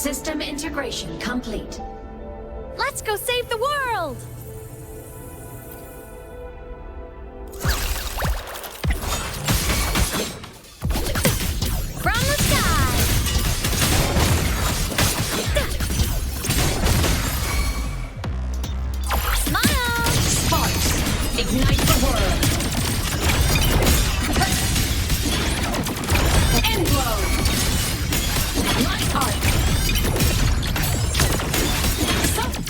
System integration complete. Let's go save the world! From the sky! Smile! Sparks, ignite the world. End blow. Light arc.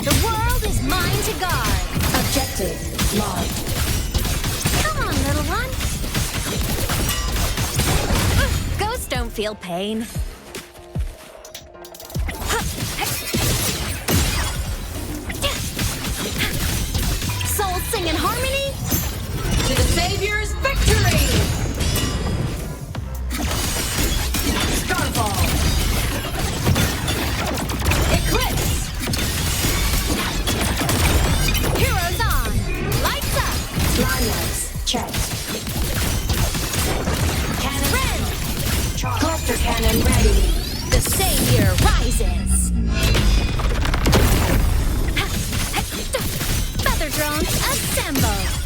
The world is mine to guard. Objective locked. Come on, little one. Ghosts don't feel pain. Souls sing in harmony. To the Savior's victory! Starfall. Eclipse. Heroes on. Lights up. Blindness checked. Cannon Red. cluster cannon ready. The Savior rises. Feather drones assemble.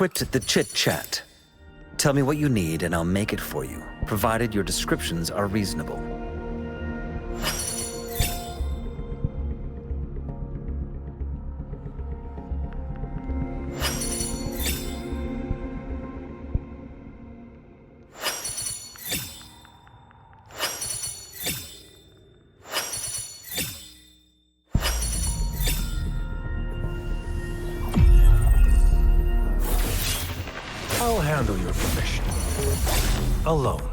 quit the chit-chat. Tell me what you need and I'll make it for you, provided your descriptions are reasonable. I'll handle your profession. Alone.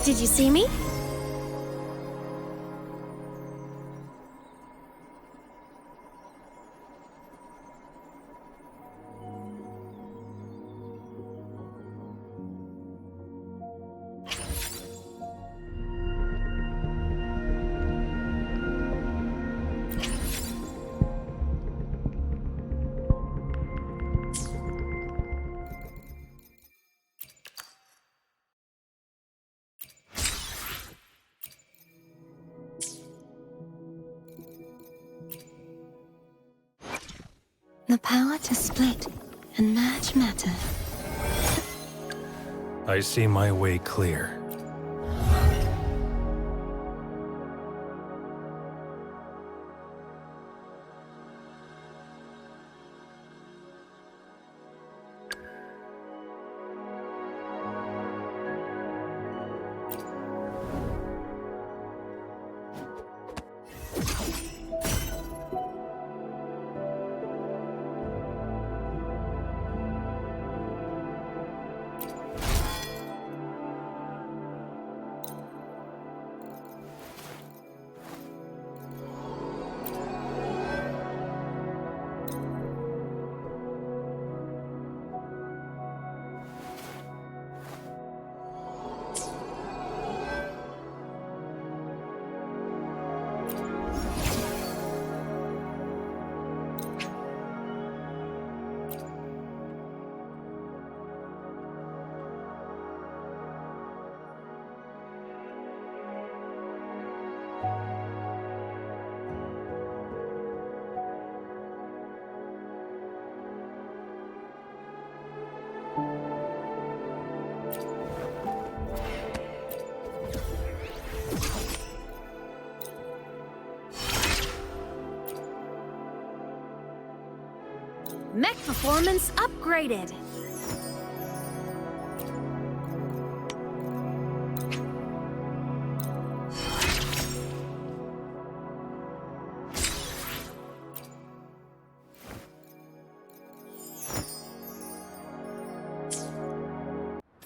Did you see me? The power to split and merge matter. I see my way clear. Mech performance upgraded.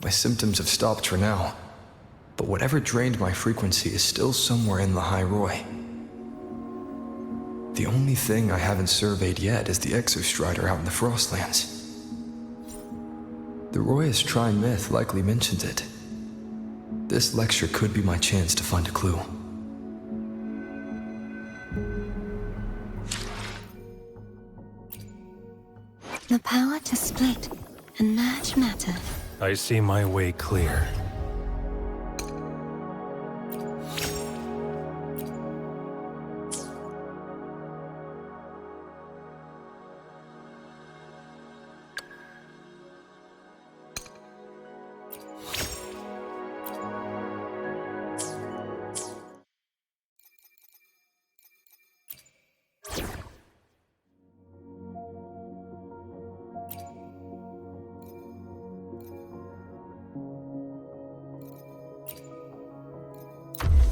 My symptoms have stopped for now, but whatever drained my frequency is still somewhere in the High Roy. The only thing I haven't surveyed yet is the Exostrider out in the Frostlands. The Roy's Tri-Myth likely mentions it. This lecture could be my chance to find a clue. The power to split and merge matter. I see my way clear.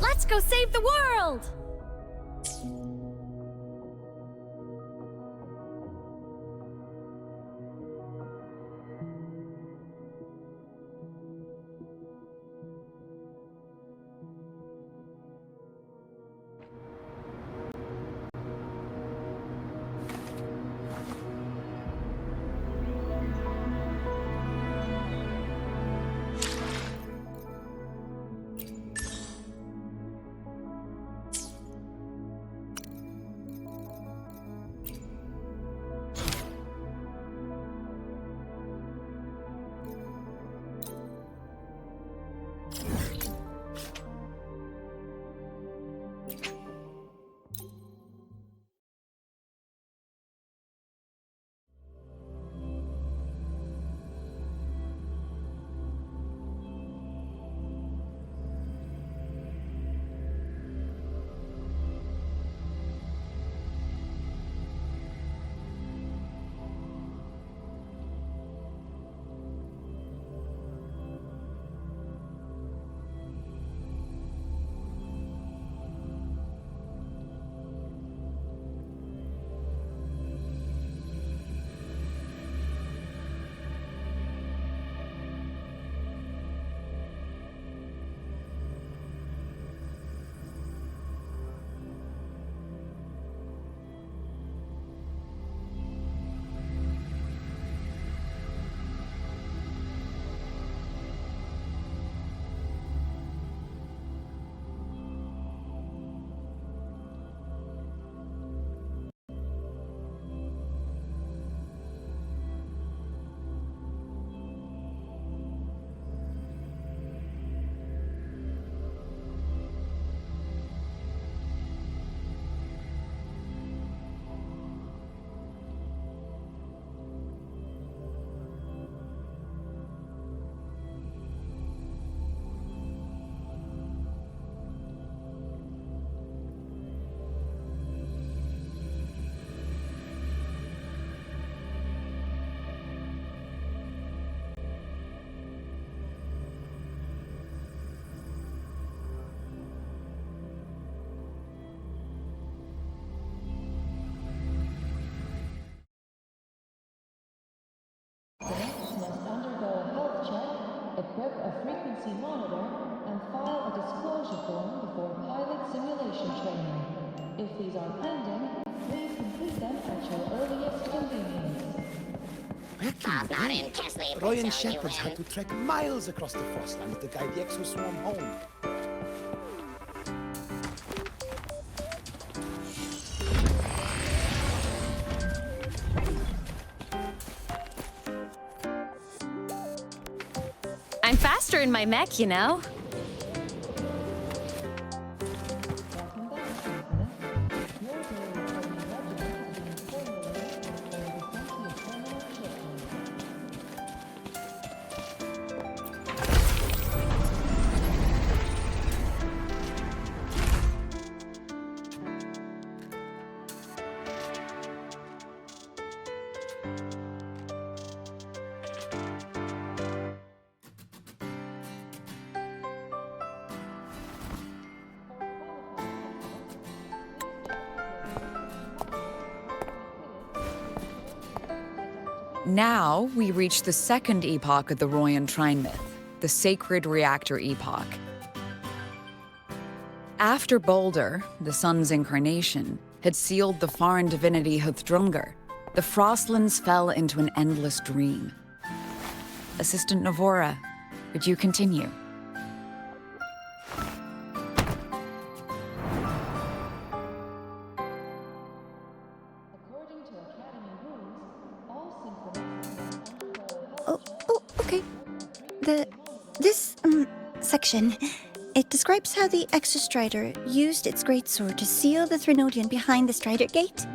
Let's go save the world! equip a frequency monitor, and file a disclosure form before pilot simulation training. If these are pending, please complete them at your earliest convenience. Roy and Shepherds had to trek miles across the Frostlands to guide the exoswarm home. I'm faster in my mech, you know. Now we reach the second epoch of the Royan Trine myth, the Sacred Reactor Epoch. After Balder, the sun's incarnation, had sealed the foreign divinity Huthdrungr, the Frostlands fell into an endless dream. Assistant Navora, would you continue? According to Academy rules, all synchronicities Oh, okay. This section, it describes how the Exostrider used its greatsword to seal the Threnodian behind the Strider Gate.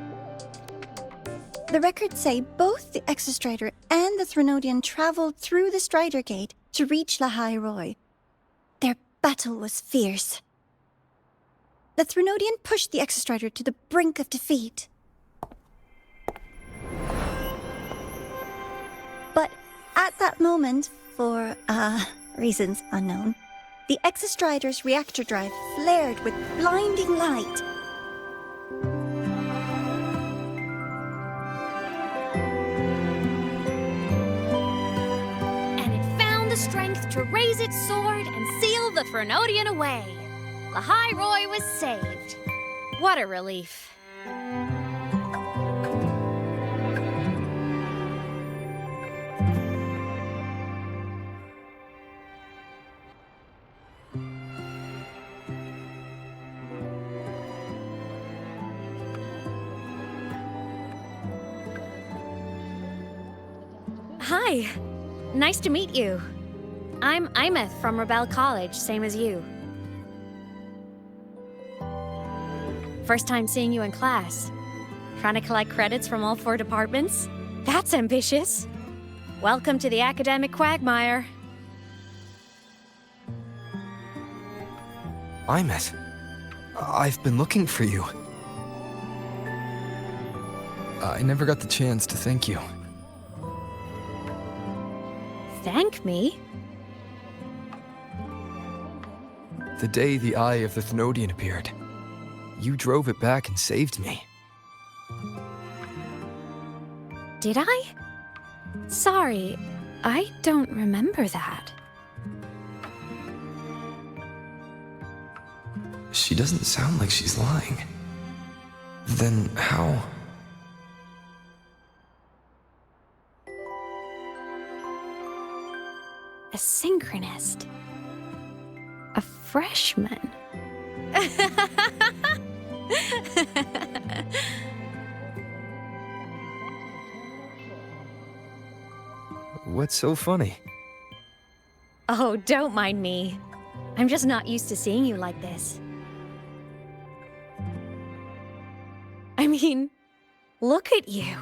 The records say both the Exostrider and the Threnodian traveled through the Strider Gate to reach Lahai Roy. Their battle was fierce. The Threnodian pushed the Exostrider to the brink of defeat. But at that moment, for, reasons unknown, the Exostrider's reactor drive flared with blinding light. And it found the strength to raise its sword and seal the Threnodian away. Lahai Roy was saved. What a relief. Hi. Nice to meet you. I'm Imeth from Rebel College, same as you. First time seeing you in class. Trying to collect credits from all 4 departments? That's ambitious. Welcome to the academic quagmire. Imeth, I've been looking for you. I never got the chance to thank you. Thank me? The day the Eye of the Thenodian appeared, you drove it back and saved me. Did I? Sorry, I don't remember that. She doesn't sound like she's lying. Then how? A synchronist. A freshman. What's so funny? Oh, don't mind me. I'm just not used to seeing you like this. I mean, look at you.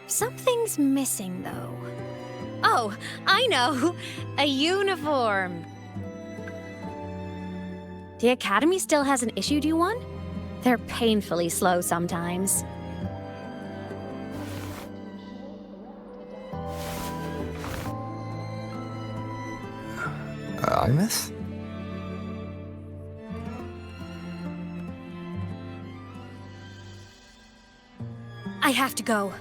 Something's missing, though. Oh, I know! A uniform! The Academy still hasn't issued you one? They're painfully slow sometimes. Imeth? I have to go.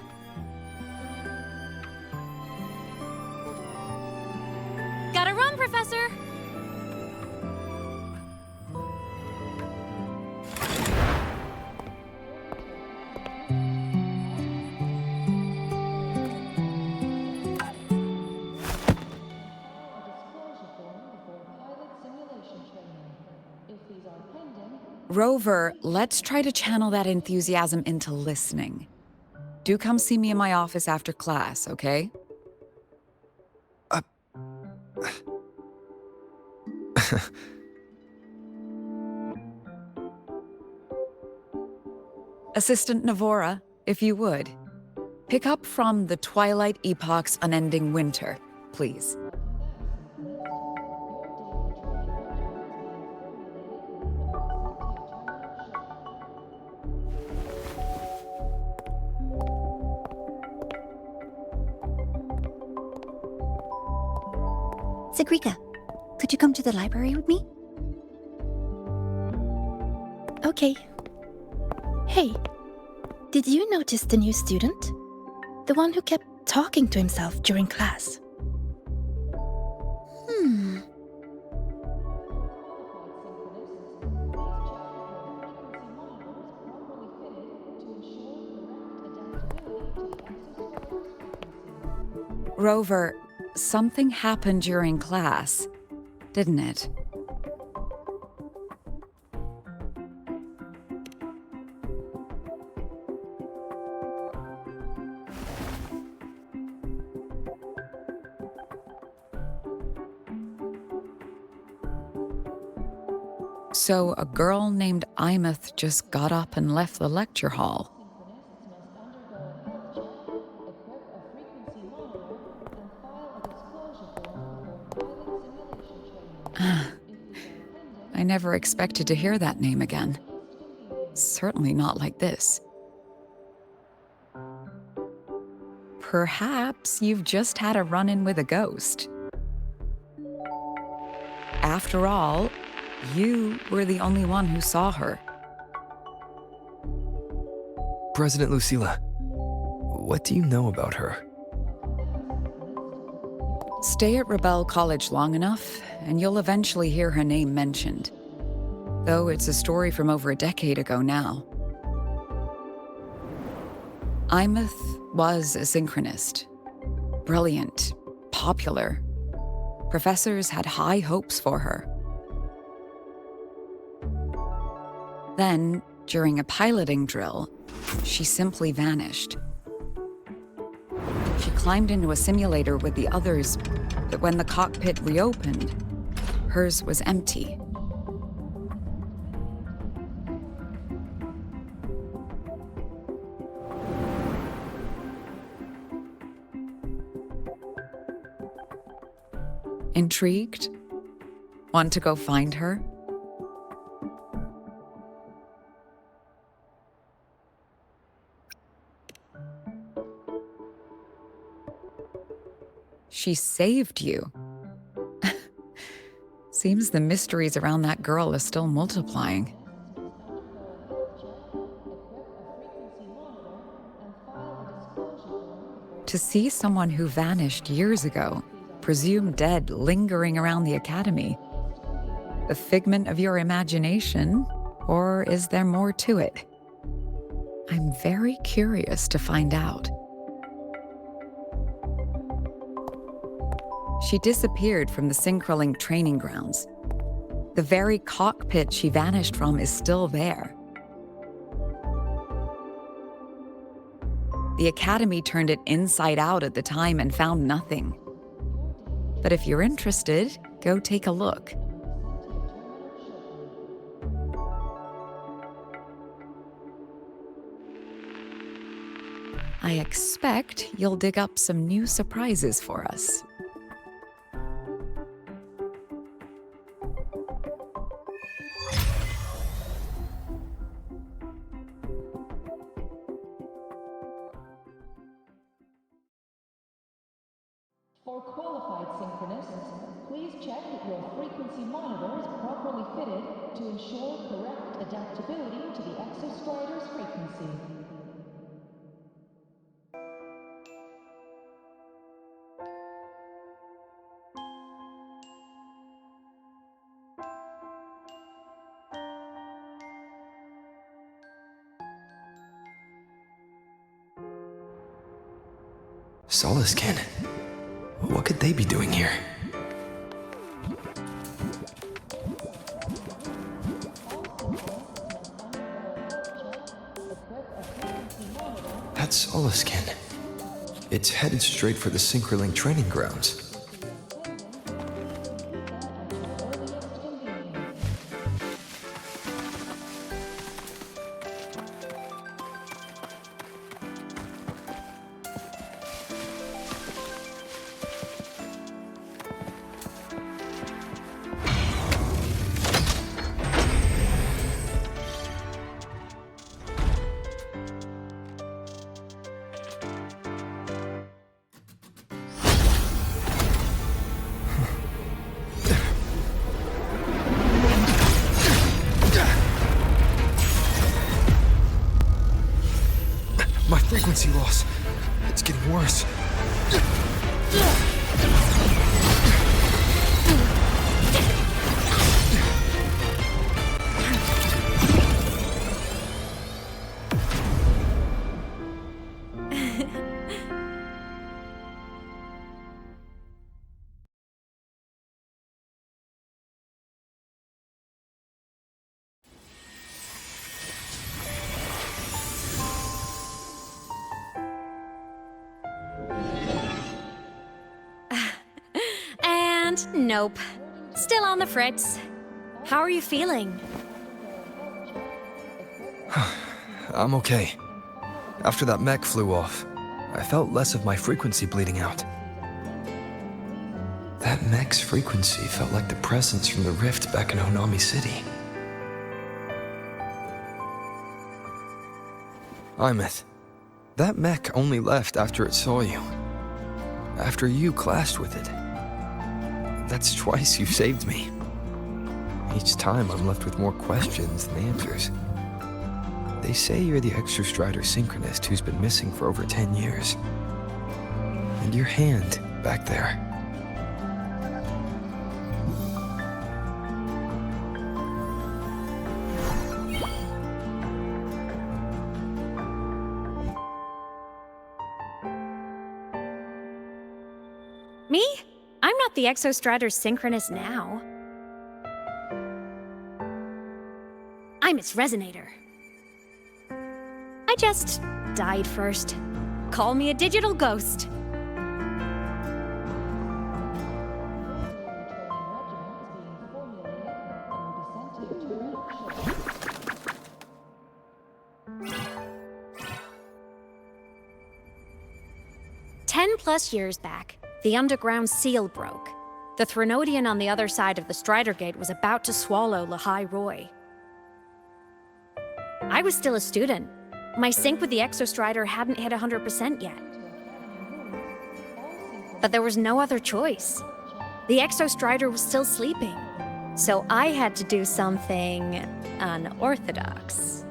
Gotta run, Professor! Rover, let's try to channel that enthusiasm into listening. Do come see me in my office after class, okay? Assistant Navora, if you would. Pick up from the Twilight Epoch's Unending Winter, please. Sigrika, could you come to the library with me? Okay. Hey, did you notice the new student? The one who kept talking to himself during class. Rover, something happened during class, didn't it? So a girl named Imeth just got up and left the lecture hall. I never expected to hear that name again. Certainly not like this. Perhaps you've just had a run-in with a ghost. After all, you were the only one who saw her. President Lucilla, what do you know about her? Stay at Rebel College long enough, and you'll eventually hear her name mentioned. Though it's a story from over a decade ago now. Imeth was a synchronist. Brilliant, popular. Professors had high hopes for her. Then, during a piloting drill, she simply vanished. She climbed into a simulator with the others, but when the cockpit reopened, hers was empty. Intrigued? Want to go find her? She saved you. Seems the mysteries around that girl are still multiplying. To see someone who vanished years ago, presumed dead, lingering around the academy, a figment of your imagination, or is there more to it? I'm very curious to find out. She disappeared from the Synchrolink training grounds. The very cockpit she vanished from is still there. The Academy turned it inside out at the time and found nothing. But if you're interested, go take a look. I expect you'll dig up some new surprises for us. For qualified synchronists, please check that your frequency monitor is properly fitted to ensure correct adaptability to the exostrider's frequency. Solaskin. What could they be doing here? That's Solaskin. It's headed straight for the Synchrolink training grounds. My frequency loss. It's getting worse. Nope. Still on the fritz. How are you feeling? I'm okay. After that mech flew off, I felt less of my frequency bleeding out. That mech's frequency felt like the presence from the rift back in Honami City. Imeth, that mech only left after it saw you. After you clashed with it. That's twice you've saved me. Each time I'm left with more questions than answers. They say you're the Exostrider synchronist who's been missing for over 10 years. And your hand, back there. Me? I'm not the Exostrider synchronist now. I'm its resonator. I just died first. Call me a digital ghost. +10 years back, the underground seal broke. The Threnodian on the other side of the Strider Gate was about to swallow Lahai Roy. I was still a student. My sync with the Exostrider hadn't hit 100% yet. But there was no other choice. The Exostrider was still sleeping. So I had to do something unorthodox.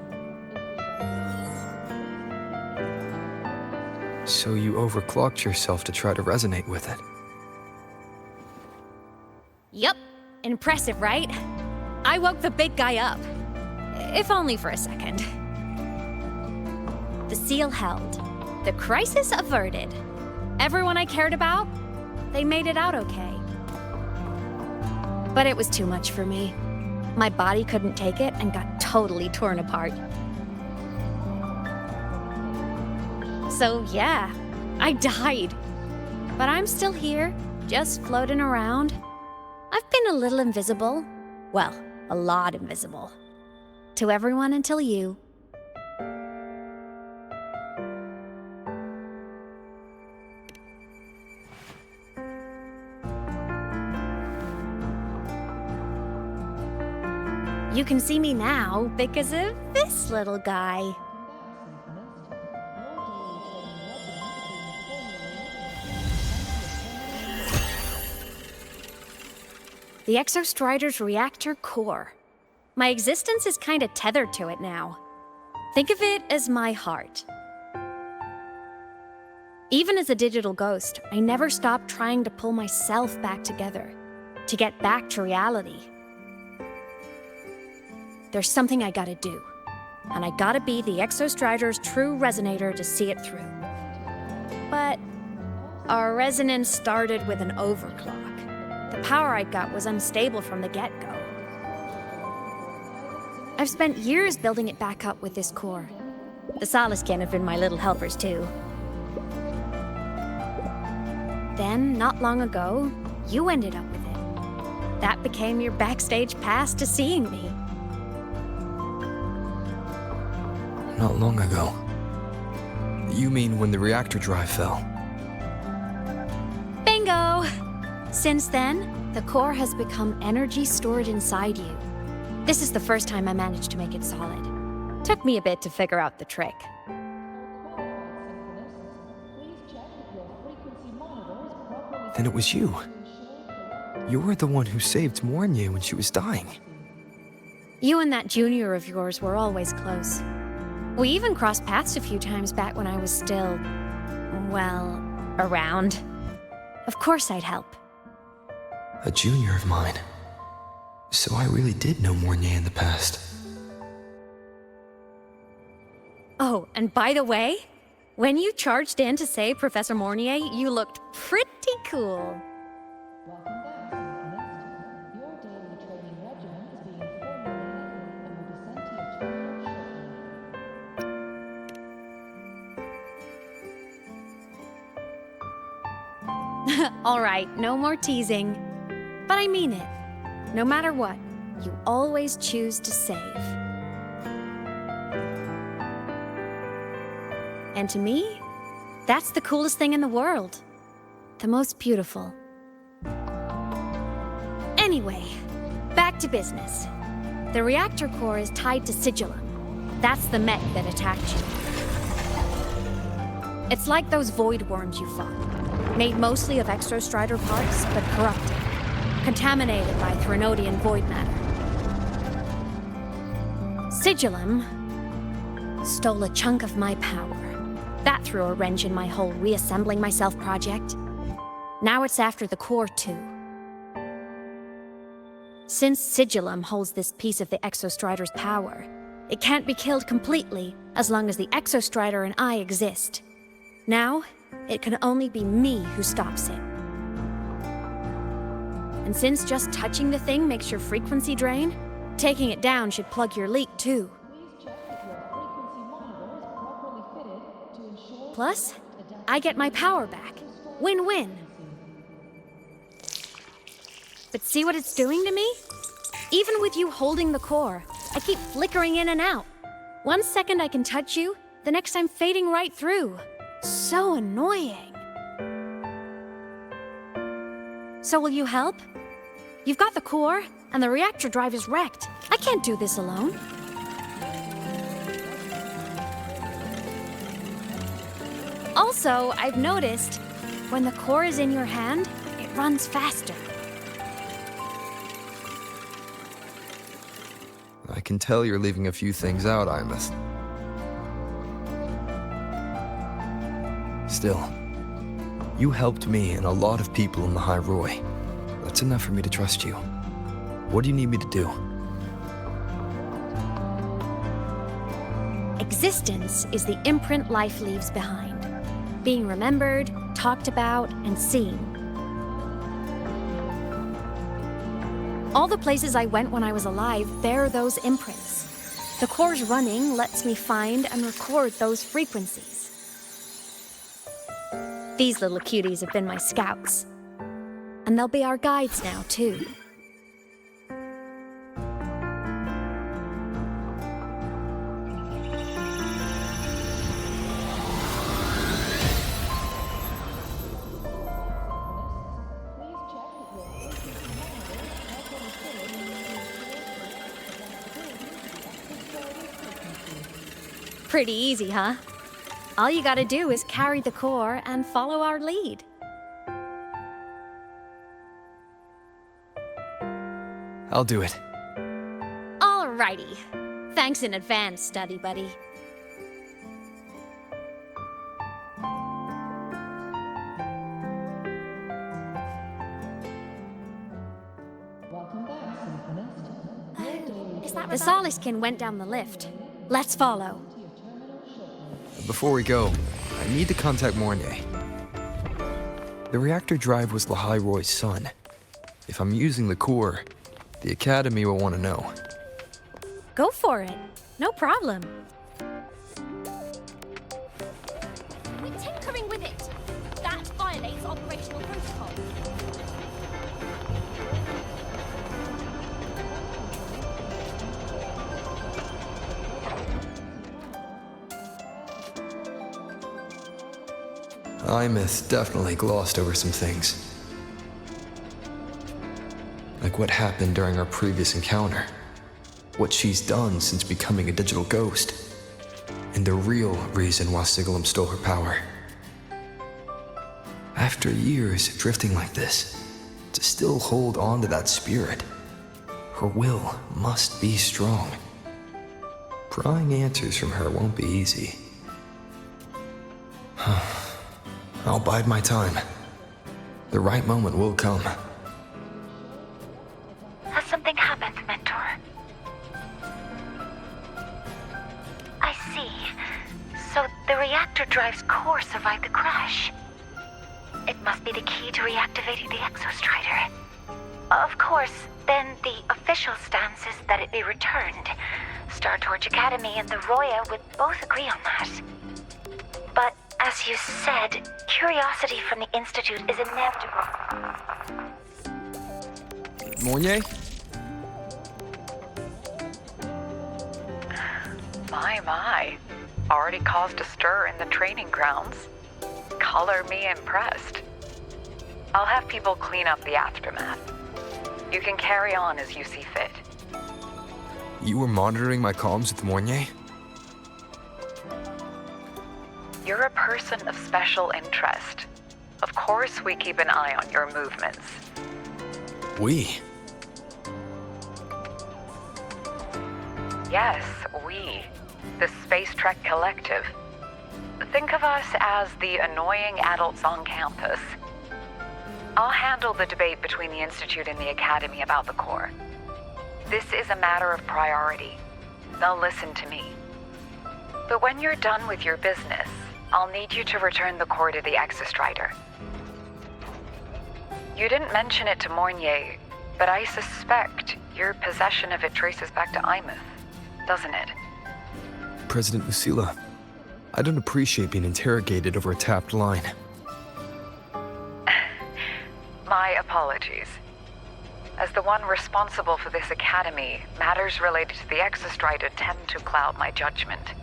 So you overclocked yourself to try to resonate with it. Yup. Impressive, right? I woke the big guy up. If only for a second. The seal held. The crisis averted. Everyone I cared about, they made it out okay. But it was too much for me. My body couldn't take it and got totally torn apart. So yeah, I died. But I'm still here, just floating around. I've been a little invisible. Well, a lot invisible. To everyone until you. You can see me now because of this little guy. The Exostrider's reactor core. My existence is kinda tethered to it now. Think of it as my heart. Even as a digital ghost, I never stopped trying to pull myself back together, to get back to reality. There's something I gotta do, and I gotta be the Exostrider's true resonator to see it through. But our resonance started with an overclock. The power I got was unstable from the get-go. I've spent years building it back up with this core. The Solaskin have been my little helpers too. Then, not long ago, you ended up with it. That became your backstage pass to seeing me. Not long ago. You mean when the reactor drive fell? Bingo! Since then, the core has become energy stored inside you. This is the first time I managed to make it solid. Took me a bit to figure out the trick. Then it was you. You were the one who saved Mornye when she was dying. You and that junior of yours were always close. We even crossed paths a few times back when I was still, well, around. Of course I'd help. A junior of mine. So I really did know Mornier in the past. Oh, and by the way, when you charged in to save Professor Mornier, you looked pretty cool. Welcome back, Symphonist. Your daily training regimen is being formulated and will be sent to your terminal shortly. All right, no more teasing. But I mean it. No matter what, you always choose to save. And to me, that's the coolest thing in the world. The most beautiful. Anyway, back to business. The reactor core is tied to Sigillum. That's the mech that attacked you. It's like those void worms you fought, made mostly of Exostrider parts, but corrupted, contaminated by Threnodian void matter. Sigillum stole a chunk of my power. That threw a wrench in my whole reassembling myself project. Now it's after the core too. Since Sigillum holds this piece of the Exostrider's power, it can't be killed completely as long as the Exostrider and I exist. Now, it can only be me who stops it. And since just touching the thing makes your frequency drain, taking it down should plug your leak too. Please check that your frequency monitor is properly fitted to ensure... Plus, I get my power back. Win-win. But see what it's doing to me? Even with you holding the core, I keep flickering in and out. 1 second I can touch you, the next I'm fading right through. So annoying. So will you help? You've got the core, and the reactor drive is wrecked. I can't do this alone. Also, I've noticed, when the core is in your hand, it runs faster. I can tell you're leaving a few things out, Imeth. Still, you helped me and a lot of people in the High Roy. That's enough for me to trust you. What do you need me to do? Existence is the imprint life leaves behind. Being remembered, talked about, and seen. All the places I went when I was alive bear those imprints. The core's running lets me find and record those frequencies. These little cuties have been my scouts. And they'll be our guides now, too. Pretty easy, huh? All you gotta do is carry the core and follow our lead. I'll do it. Alrighty. Thanks in advance, study buddy. Welcome back, Symphonist. The Soliskin went down the lift. Let's follow. Before we go, I need to contact Mornier. The reactor drive was High Roy's son. If I'm using the core, the Academy will want to know. Go for it. No problem. We're tinkering with it. That violates operational protocol. Imeth definitely glossed over some things. Like what happened during our previous encounter. What she's done since becoming a digital ghost. And the real reason why Sigillum stole her power. After years drifting like this, to still hold on to that spirit, her will must be strong. Prying answers from her won't be easy. I'll bide my time. The right moment will come. Has something happened, Mentor? I see. So the reactor drive's core survived the crash. It must be the key to reactivating the Exostrider. Of course, then the official stance is that it be returned. Star Torch Academy and the Roya would both agree on that. But as you said, curiosity from the Institute is inevitable. Mornier? My. Already caused a stir in the training grounds. Color me impressed. I'll have people clean up the aftermath. You can carry on as you see fit. You were monitoring my comms with Mornier? You're a person of special interest. Of course we keep an eye on your movements. We? Yes, we. The Space Trek Collective. Think of us as the annoying adults on campus. I'll handle the debate between the Institute and the Academy about the core. This is a matter of priority. They'll listen to me. But when you're done with your business, I'll need you to return the core to the Exostrider. You didn't mention it to Mornier, but I suspect your possession of it traces back to Imouth, doesn't it? President Lucilla, I don't appreciate being interrogated over a tapped line. My apologies. As the one responsible for this academy, matters related to the Exostrider tend to cloud my judgment.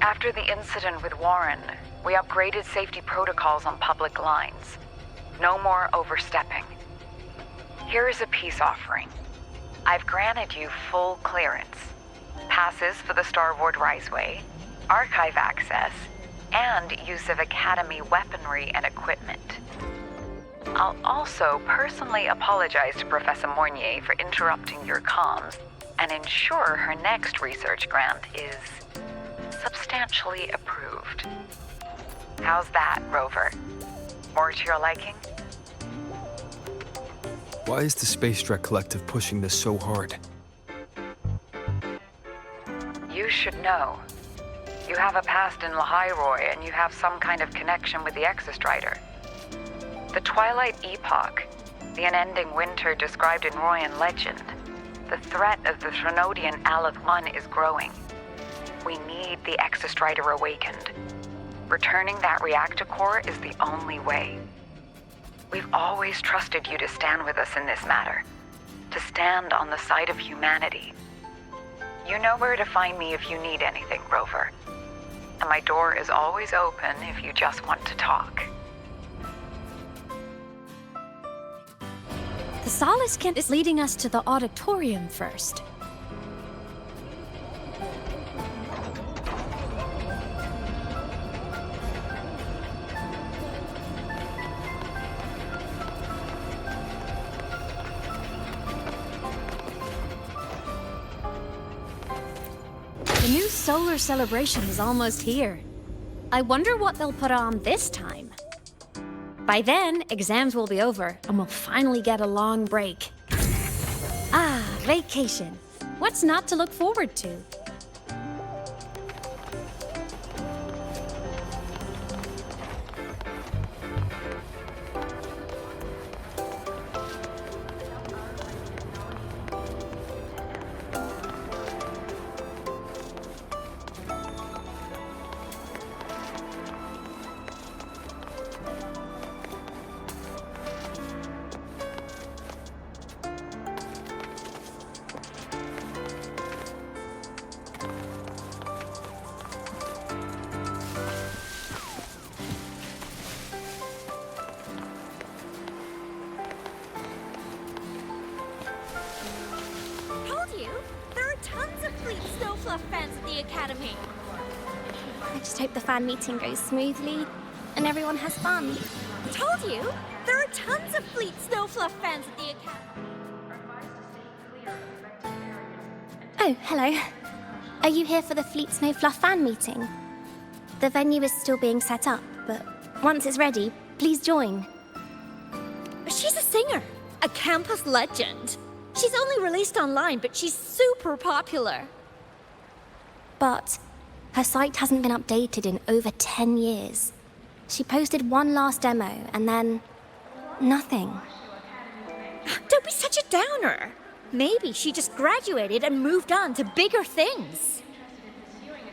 After the incident with Warren, we upgraded safety protocols on public lines. No more overstepping. Here is a peace offering. I've granted you full clearance. Passes for the Starboard Riseway, archive access, and use of Academy weaponry and equipment. I'll also personally apologize to Professor Mornier for interrupting your comms and ensure her next research grant is substantially approved. How's that, Rover? More to your liking? Why is the Space Trek Collective pushing this so hard? You should know. You have a past in Lahairoi, and you have some kind of connection with the Exostrider. The Twilight Epoch, the unending winter described in Royan legend, the threat of the Threnodian Aleth 1 is growing. We need the Exostrider awakened. Returning that reactor core is the only way. We've always trusted you to stand with us in this matter, to stand on the side of humanity. You know where to find me if you need anything, Rover. And my door is always open if you just want to talk. The Solace Kent is leading us to the auditorium first. The new solar celebration is almost here. I wonder what they'll put on this time. By then, exams will be over, and we'll finally get a long break. Ah, vacation. What's not to look forward to? I just hope the fan meeting goes smoothly and everyone has fun. Told you! There are tons of Fleet Snowfluff fans at the Academy. Oh, hello. Are you here for the Fleet Snowfluff fan meeting? The venue is still being set up, but once it's ready, please join. singer, a campus legend. She's only released online, but she's super popular. But her site hasn't been updated in over 10 years. She posted one last demo and then nothing. Don't be such a downer. Maybe she just graduated and moved on to bigger things.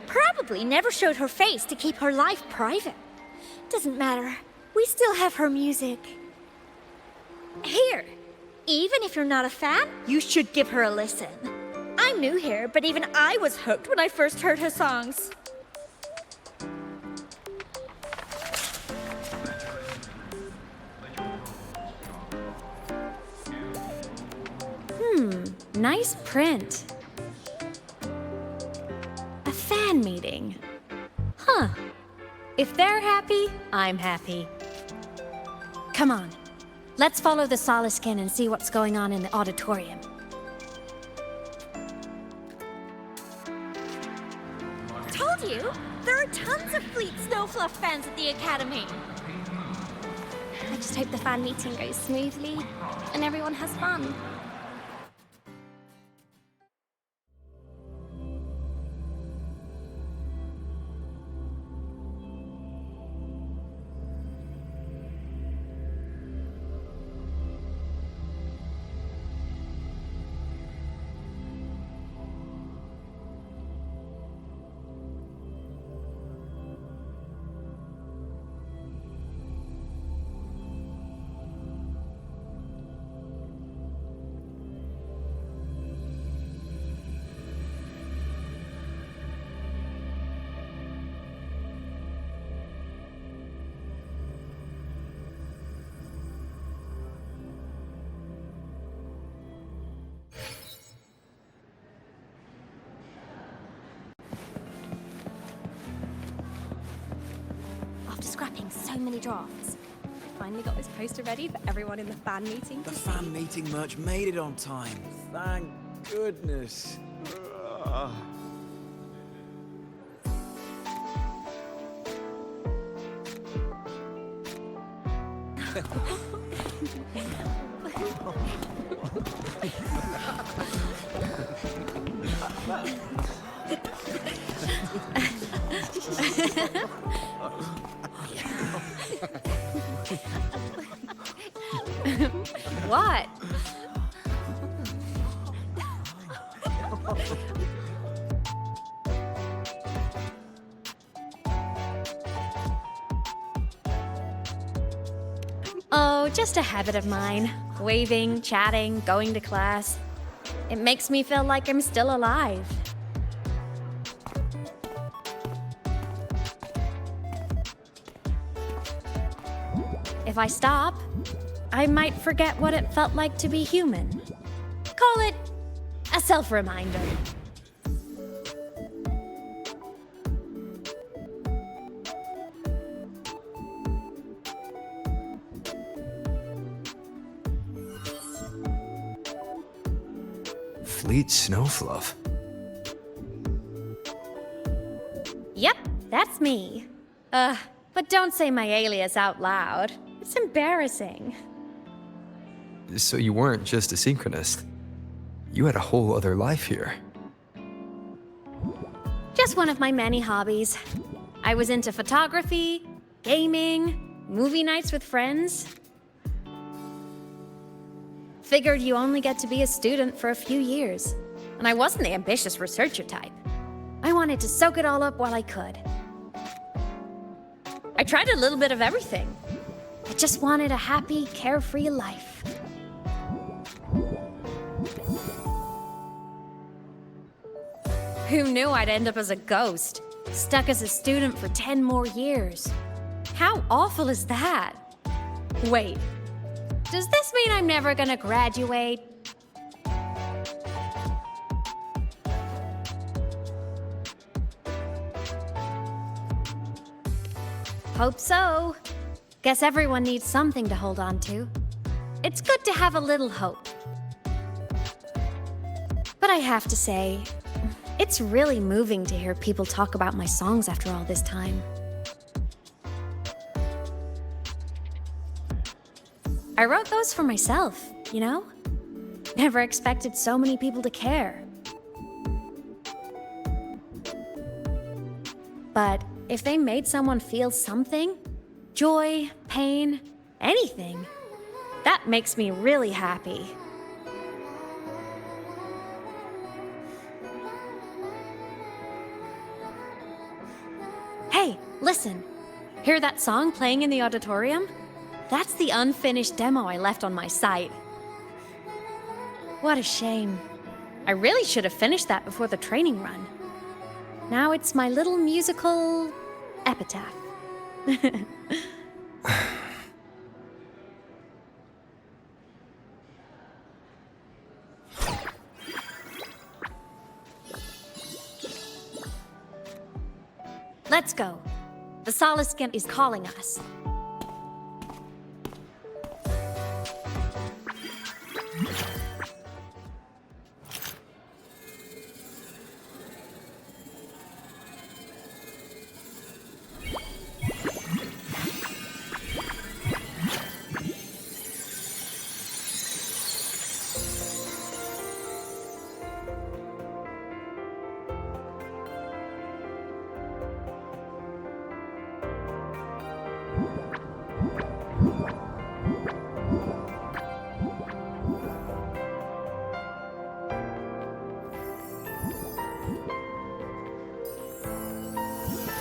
Probably never showed her face to keep her life private. Doesn't matter. We still have her music. Here, even if you're not a fan, you should give her a listen. I'm new here, but even I was hooked when I first heard her songs. Nice print. A fan meeting. Huh. If they're happy, I'm happy. Come on. Let's follow the Soliskin and see what's going on in the auditorium. Told you! There are tons of Fleet Snowfluff fans at the Academy! I just hope the fan meeting goes smoothly and everyone has fun. After scrapping so many drafts, I finally got this poster ready for everyone in the fan meeting. The fan meeting merch made it on time. Thank goodness. Ugh. What? Oh, just a habit of mine. Waving, chatting, going to class. It makes me feel like I'm still alive. If I stop, I might forget what it felt like to be human. Call it a self-reminder. Fleet Snowfluff. Yep, that's me. But don't say my alias out loud. It's embarrassing. So you weren't just a synchronist. You had a whole other life here. Just one of my many hobbies. I was into photography, gaming, movie nights with friends. Figured you only get to be a student for a few years. And I wasn't the ambitious researcher type. I wanted to soak it all up while I could. I tried a little bit of everything. I just wanted a happy, carefree life. Who knew I'd end up as a ghost, stuck as a student for 10 more years? How awful is that? Wait, does this mean I'm never gonna graduate? Hope so. Guess everyone needs something to hold on to. It's good to have a little hope. But I have to say, it's really moving to hear people talk about my songs after all this time. I wrote those for myself, you know? Never expected so many people to care. But if they made someone feel something, joy, pain, anything, that makes me really happy. Hey, listen. Hear that song playing in the auditorium? That's the unfinished demo I left on my site. What a shame. I really should have finished that before the training run. Now it's my little musical epitaph. Let's go. The Soliscan is calling us.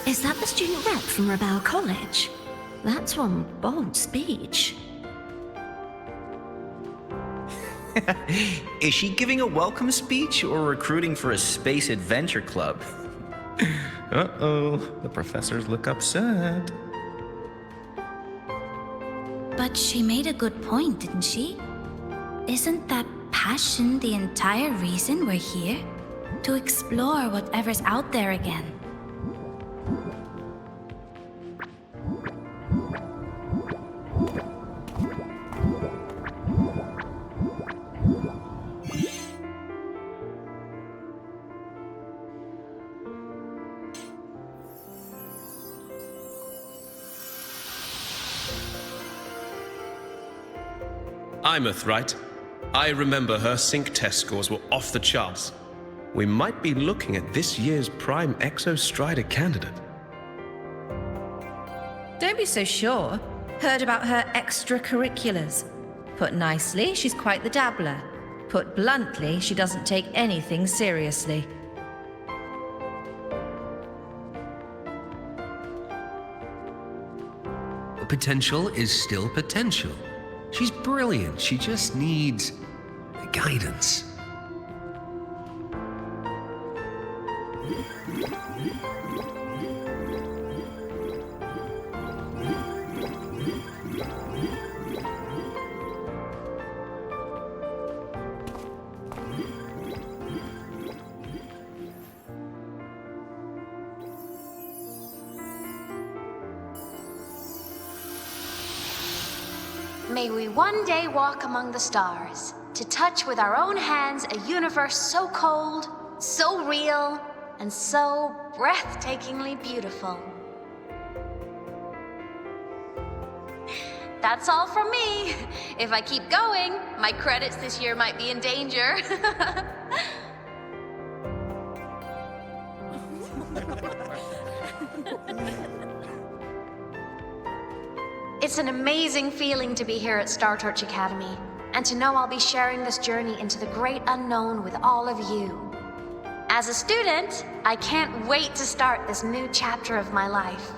Is that the student rep from Rebel College? That's one bold speech. Is she giving a welcome speech or recruiting for a space adventure club? Uh-oh, the professors look upset. But she made a good point, didn't she? Isn't that passion the entire reason we're here? To explore whatever's out there again. Imeth, right? I remember her sync test scores were off the charts. We might be looking at this year's prime Exostrider candidate. Don't be so sure. Heard about her extracurriculars. Put nicely, she's quite the dabbler. Put bluntly, she doesn't take anything seriously. Potential is still potential. She's brilliant. She just needs guidance. May we one day walk among the stars, to touch with our own hands a universe so cold, so real, and so breathtakingly beautiful. That's all from me. If I keep going, my credits this year might be in danger. It's an amazing feeling to be here at Star Torch Academy, and to know I'll be sharing this journey into the great unknown with all of you. As a student, I can't wait to start this new chapter of my life.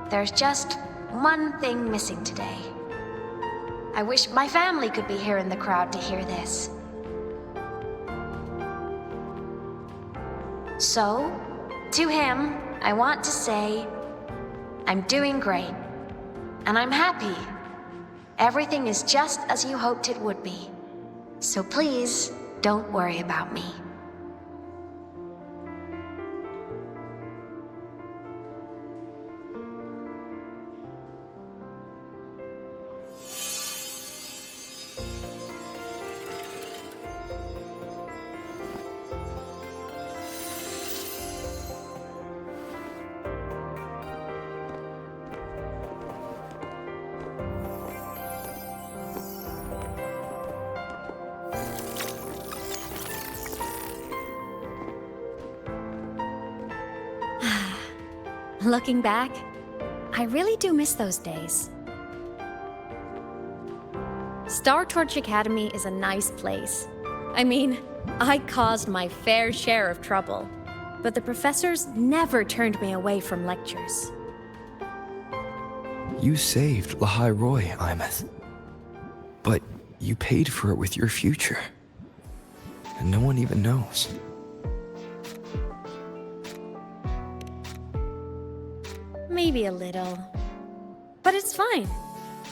There's just one thing missing today. I wish my family could be here in the crowd to hear this. So, to him, I want to say, I'm doing great, and I'm happy. Everything is just as you hoped it would be. So please, don't worry about me. Looking back, I really do miss those days. Star Torch Academy is a nice place. I mean, I caused my fair share of trouble, but the professors never turned me away from lectures. You saved Lahai Roy, Imeth. But you paid for it with your future. And no one even knows. Maybe a little. But it's fine.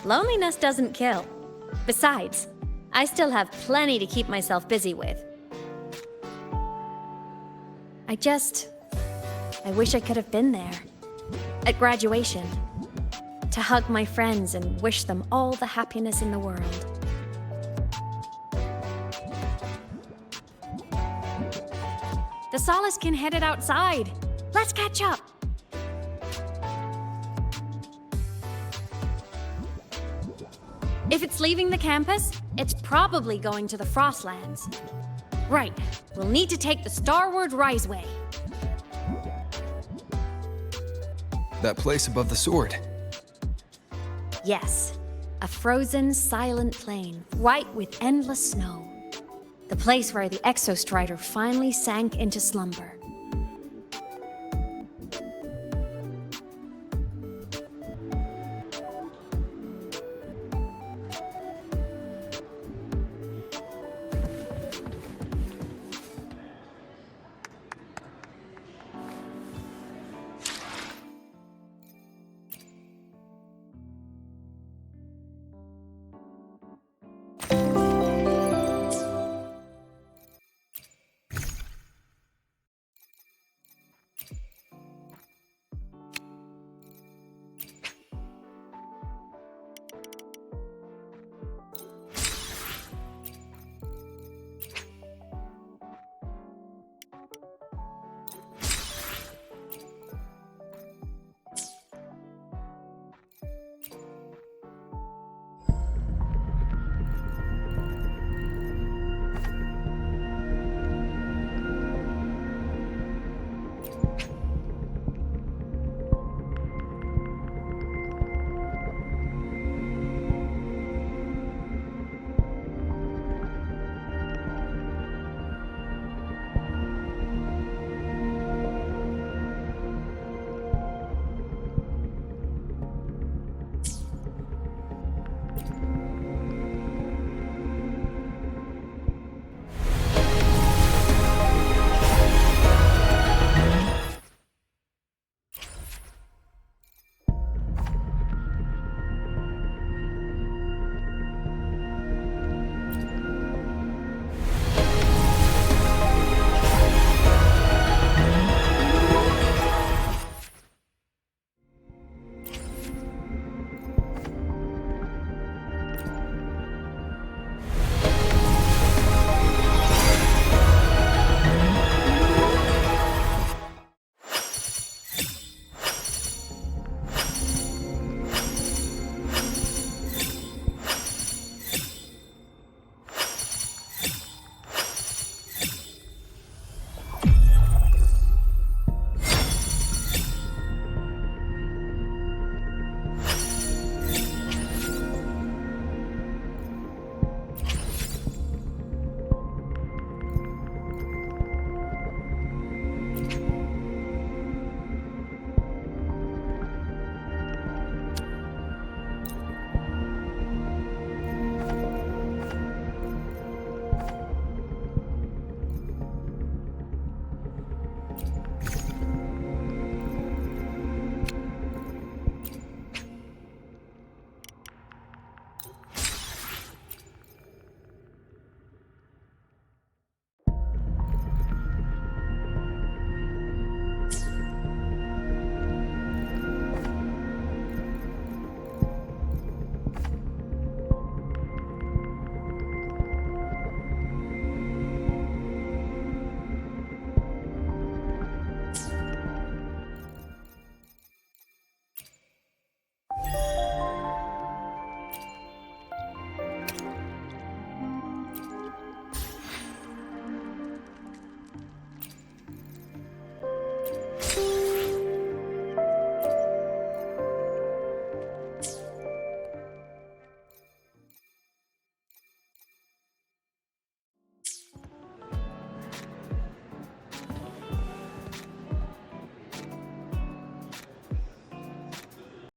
Loneliness doesn't kill. Besides, I still have plenty to keep myself busy with. I wish I could have been there. At graduation. To hug my friends and wish them all the happiness in the world. The Solace can headed outside. Let's catch up. If it's leaving the campus, it's probably going to the Frostlands. Right, we'll need to take the Starward Riseway. That place above the sword. Yes, a frozen, silent plain, white with endless snow. The place where the Exostrider finally sank into slumber.